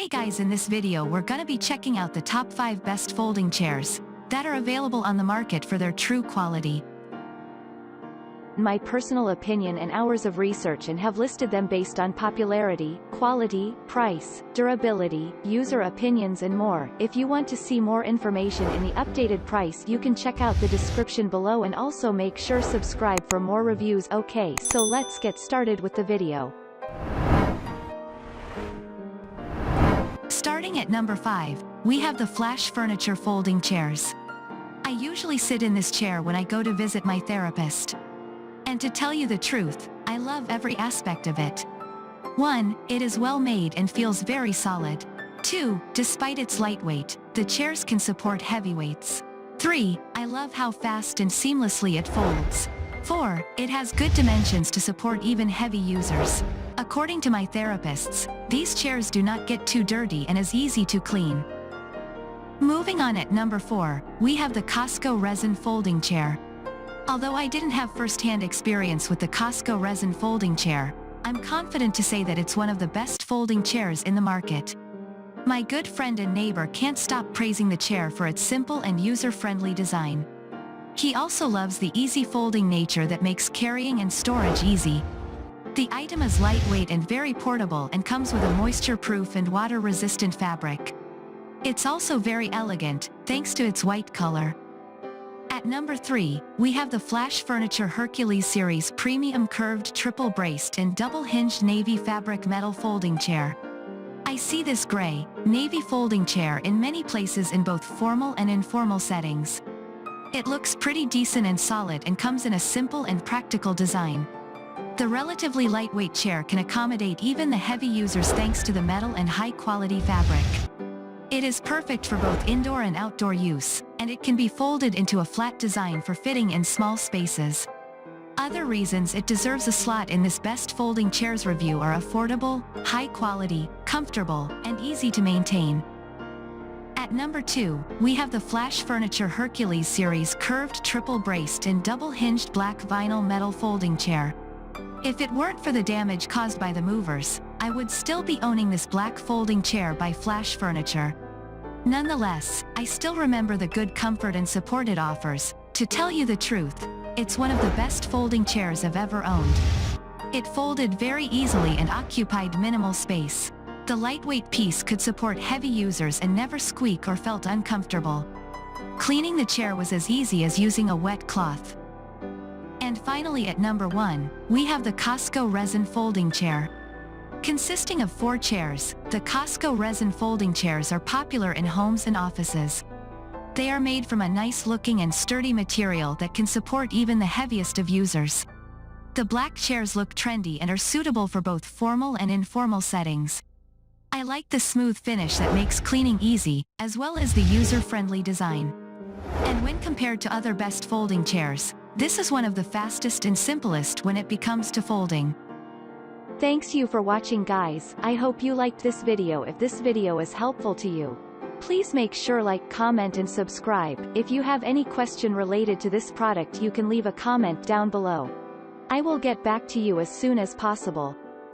Hey guys, in this video we're gonna be checking out the top 5 best folding chairs that are available on the market for their true quality. My personal opinion and hours of research and have listed them based on popularity, quality, price, durability, user opinions and more. If you want to see more information in the updated price, you can check out the description below and also make sure subscribe for more reviews. Okay, so let's get started with the video. Starting at number 5, we have the Flash Furniture Folding Chairs. I usually sit in this chair when I go to visit my therapist. And to tell you the truth, I love every aspect of it. 1. It is well made and feels very solid. 2. Despite its lightweight, the chairs can support heavy weights. 3. I love how fast and seamlessly it folds. 4. It has good dimensions to support even heavy users. According to my therapists, these chairs do not get too dirty and is easy to clean. Moving on, at number 4, we have the Cosco Resin Folding Chair. Although I didn't have first-hand experience with the Cosco Resin Folding Chair, I'm confident to say that it's one of the best folding chairs in the market. My good friend and neighbor can't stop praising the chair for its simple and user-friendly design. He also loves the easy folding nature that makes carrying and storage easy. The item is lightweight and very portable and comes with a moisture-proof and water-resistant fabric. It's also very elegant, thanks to its white color. At number 3, we have the Flash Furniture Hercules Series Premium Curved Triple Braced and Double Hinged Navy Fabric Metal Folding Chair. I see this gray, navy folding chair in many places in both formal and informal settings. It looks pretty decent and solid and comes in a simple and practical design. The relatively lightweight chair can accommodate even the heavy users thanks to the metal and high-quality fabric. It is perfect for both indoor and outdoor use, and it can be folded into a flat design for fitting in small spaces. Other reasons it deserves a slot in this best folding chairs review are affordable, high quality, comfortable, and easy to maintain. At number 2, we have the Flash Furniture Hercules Series Curved Triple Braced and Double Hinged Black Vinyl Metal Folding Chair. If it weren't for the damage caused by the movers, I would still be owning this black folding chair by Flash Furniture. Nonetheless, I still remember the good comfort and support it offers. To tell you the truth, it's one of the best folding chairs I've ever owned. It folded very easily and occupied minimal space. The lightweight piece could support heavy users and never squeak or felt uncomfortable. Cleaning the chair was as easy as using a wet cloth. And finally, at number 1, we have the Cosco Resin Folding Chair. Consisting of 4 chairs, the Cosco Resin Folding Chairs are popular in homes and offices. They are made from a nice-looking and sturdy material that can support even the heaviest of users. The black chairs look trendy and are suitable for both formal and informal settings. I like the smooth finish that makes cleaning easy, as well as the user-friendly design. And when compared to other best folding chairs, this is one of the fastest and simplest when it comes to folding. Thanks you for watching, guys. I hope you liked this video. If this video is helpful to you, please make sure like, comment and subscribe. If you have any question related to this product, you can leave a comment down below. I will get back to you as soon as possible.